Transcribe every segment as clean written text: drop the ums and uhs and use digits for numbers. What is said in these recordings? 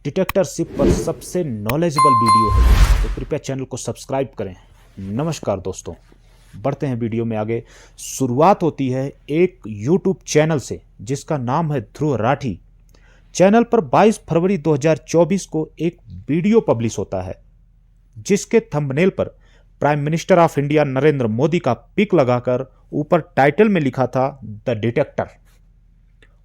डिटेक्टरशिप पर सबसे knowledgeable video है, तो कृपया चैनल को सब्सक्राइब करें। नमस्कार दोस्तों, बढ़ते हैं वीडियो में आगे। शुरुआत होती है एक यूट्यूब चैनल से जिसका नाम है ध्रुव राठी। चैनल पर 22 फरवरी 2024 को एक वीडियो पब्लिश होता है जिसके थंबनेल पर prime minister of India Narendra Modi का पिक लगाकर ऊपर टाइटल में लिखा था द डिटेक्टर।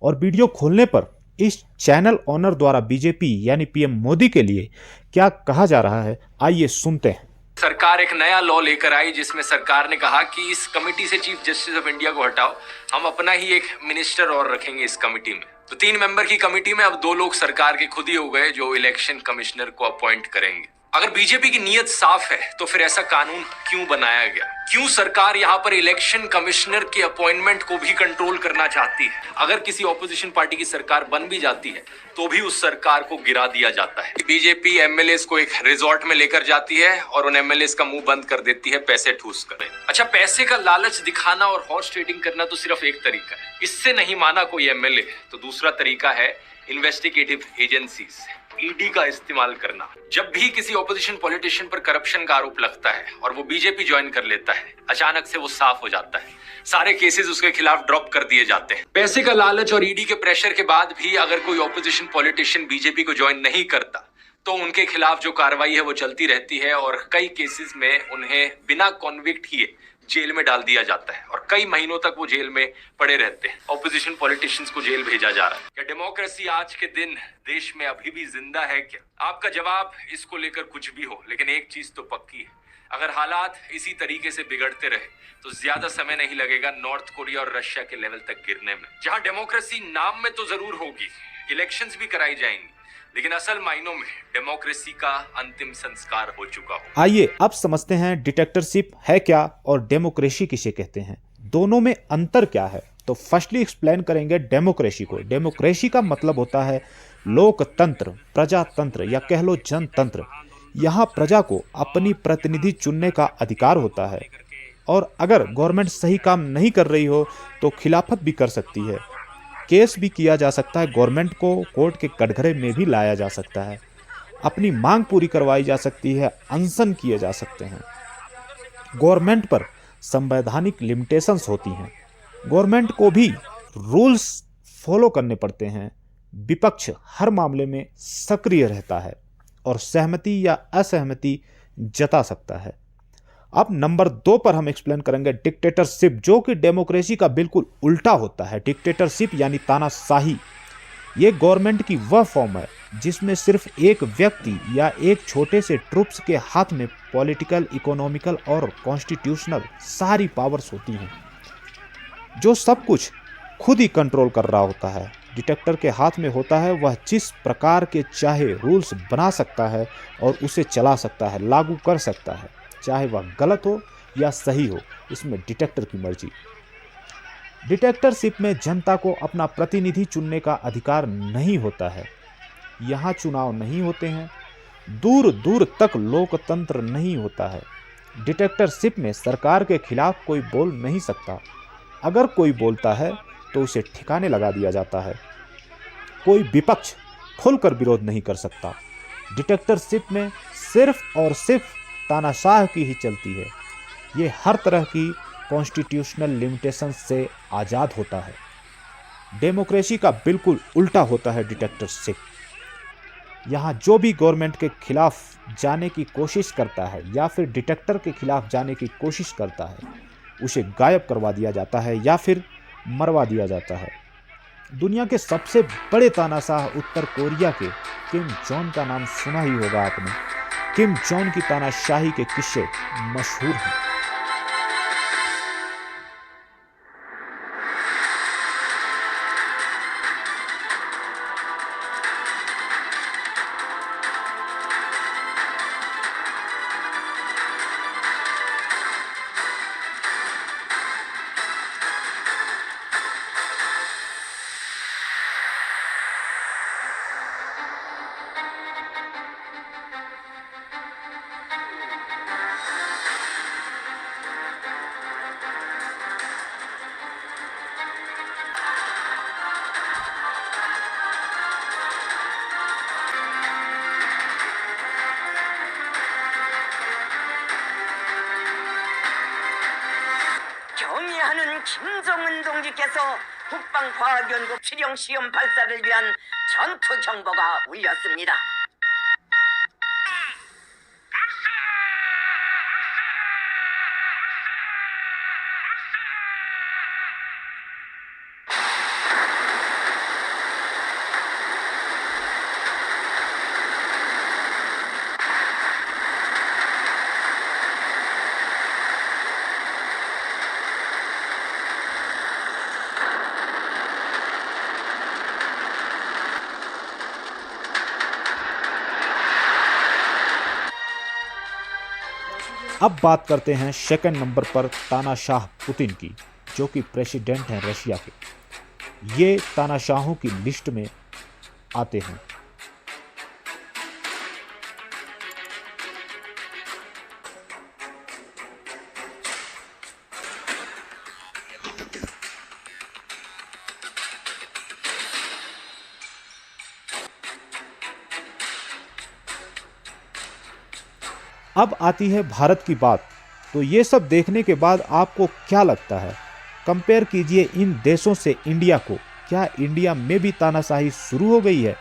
और वीडियो खोलने पर इस चैनल ओनर द्वारा बीजेपी यानी पीएम मोदी के लिए क्या कहा जा रहा है, आइए सुनते हैं। सरकार एक नया लॉ लेकर आई जिसमें सरकार ने कहा कि इस कमेटी से चीफ जस्टिस ऑफ इंडिया को हटाओ, हम अपना ही एक मिनिस्टर और रखेंगे इस कमेटी में। तो 3 मेंबर की कमेटी में अब 2 लोग सरकार के खुद ही हो गए जो इलेक्शन कमिश्नर को अपॉइंट करेंगे। अगर बीजेपी की नीयत साफ है तो फिर ऐसा कानून क्यों बनाया गया? क्यों सरकार यहाँ पर इलेक्शन कमिश्नर के अपॉइंटमेंट को भी कंट्रोल करना चाहती है? अगर किसी ऑपोजिशन पार्टी की सरकार बन भी जाती है तो भी उस सरकार को गिरा दिया जाता है। बीजेपी एमएलएस को एक रिजॉर्ट में लेकर जाती है और उन एमएलएस का मुंह बंद कर देती है पैसे ठूस कर। अच्छा, पैसे का लालच दिखाना और हॉर्स ट्रेडिंग करना तो सिर्फ एक तरीका है, इससे नहीं माना कोई एमएलए तो दूसरा तरीका है इन्वेस्टिगेटिव एजेंसीज ईडी का इस्तेमाल करना। जब भी किसी ऑपोजिशन पॉलिटिशियन पर करप्शन का आरोप लगता है और वो बीजेपी ज्वाइन कर लेता है, अचानक से वो साफ हो जाता है, सारे केसेस उसके खिलाफ ड्रॉप कर दिए जाते हैं। पैसे का लालच और ईडी के प्रेशर के बाद भी अगर कोई ऑपोजिशन पॉलिटिशियन बीजेपी को ज्वाइन नहीं करता तो उनके खिलाफ जो कार्रवाई है वो चलती रहती है और कई केसेस में उन्हें बिना कॉन्विक्ट किए जेल में डाल दिया जाता है और कई महीनों तक वो जेल में पड़े रहते हैं। ऑपोजिशन पॉलिटिशियंस को जेल भेजा जा रहा है। क्या डेमोक्रेसी आज के दिन देश में अभी भी जिंदा है क्या? आपका जवाब इसको लेकर कुछ भी हो, लेकिन एक चीज तो पक्की है, अगर हालात इसी तरीके से बिगड़ते रहे तो ज्यादा समय नहीं लगेगा नॉर्थ कोरिया और रशिया के लेवल तक गिरने में। जहां डेमोक्रेसी नाम में तो जरूर होगी, इलेक्शंस भी कराई जाएंगी, लेकिन असल मायनों में डेमोक्रेसी का अंतिम संस्कार हो चुका हो। आइए अब समझते हैं डिटेक्टरशिप है क्या और डेमोक्रेसी किसे कहते हैं, दोनों में अंतर क्या है। तो फर्स्टली एक्सप्लेन करेंगे डेमोक्रेसी को। डेमोक्रेसी का मतलब होता है लोकतंत्र, प्रजातंत्र या कह लो जनतंत्र। यहाँ प्रजा को अपनी प्रतिनिधि चुनने का अधिकार होता है और अगर गवर्नमेंट सही काम नहीं कर रही हो तो खिलाफत भी कर सकती है, केस भी किया जा सकता है, गवर्नमेंट को कोर्ट के कटघरे में भी लाया जा सकता है, अपनी मांग पूरी करवाई जा सकती है, अनशन किए जा सकते हैं। गवर्नमेंट पर संवैधानिक लिमिटेशंस होती हैं, गवर्नमेंट को भी रूल्स फॉलो करने पड़ते हैं। विपक्ष हर मामले में सक्रिय रहता है और सहमति या असहमति जता सकता है। अब नंबर 2 पर हम एक्सप्लेन करेंगे डिक्टेटरशिप, जो कि डेमोक्रेसी का बिल्कुल उल्टा होता है। डिक्टेटरशिप यानी तानाशाही। ये गवर्नमेंट की वह फॉर्म है जिसमें सिर्फ एक व्यक्ति या एक छोटे से ट्रुप्स के हाथ में पॉलिटिकल, इकोनॉमिकल और कॉन्स्टिट्यूशनल सारी पावर्स होती हैं, जो सब कुछ खुद ही कंट्रोल कर रहा होता है। डिटेक्टर के हाथ में होता है, वह जिस प्रकार के चाहे रूल्स बना सकता है और उसे चला सकता है, लागू कर सकता है, चाहे वह गलत हो या सही हो, इसमें डिटेक्टर की मर्जी। डिटेक्टरशिप में जनता को अपना प्रतिनिधि चुनने का अधिकार नहीं होता है, यहाँ चुनाव नहीं होते हैं, दूर दूर तक लोकतंत्र नहीं होता है। डिटेक्टरशिप में सरकार के खिलाफ कोई बोल नहीं सकता, अगर कोई बोलता है तो उसे ठिकाने लगा दिया जाता है। कोई विपक्ष खुलकर विरोध नहीं कर सकता। डिटेक्टरशिप में सिर्फ और सिर्फ तानाशाह की ही चलती है। ये हर तरह की कॉन्स्टिट्यूशनल लिमिटेशंस से आज़ाद होता है। डेमोक्रेसी का बिल्कुल उल्टा होता है डिटेक्टरशिप। यहाँ जो भी गवर्नमेंट के खिलाफ जाने की कोशिश करता है या फिर डिटेक्टर के खिलाफ जाने की कोशिश करता है, उसे गायब करवा दिया जाता है या फिर मरवा दिया जाता है। दुनिया के सबसे बड़े तानाशाह उत्तर कोरिया के किम जोंग का नाम सुना ही होगा आपने। किम जोंग की तानाशाही के किस्से मशहूर हैं। 김정은 동지께서 국방과학연구 실용 시험 발사를 위한 전투 경보가 울렸습니다. अब बात करते हैं सेकंड नंबर पर तानाशाह पुतिन की, जो कि प्रेसिडेंट हैं रशिया के। ये तानाशाहों की लिस्ट में आते हैं। अब आती है भारत की बात। तो ये सब देखने के बाद आपको क्या लगता है? कंपेयर कीजिए इन देशों से इंडिया को। क्या इंडिया में भी तानाशाही शुरू हो गई है?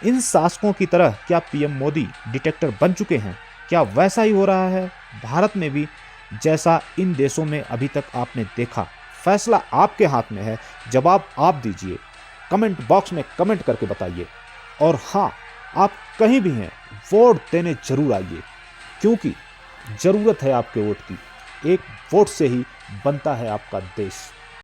इन शासकों की तरह क्या पीएम मोदी डिक्टेटर बन चुके हैं? क्या वैसा ही हो रहा है भारत में भी, जैसा इन देशों में अभी तक आपने देखा? फैसला आपके हाथ में है, जवाब आप दीजिए। कमेंट बॉक्स में कमेंट करके बताइए। और हाँ, आप कहीं भी हैं, वोट देने जरूर आइए, क्योंकि ज़रूरत है आपके वोट की। एक वोट से ही बनता है आपका देश।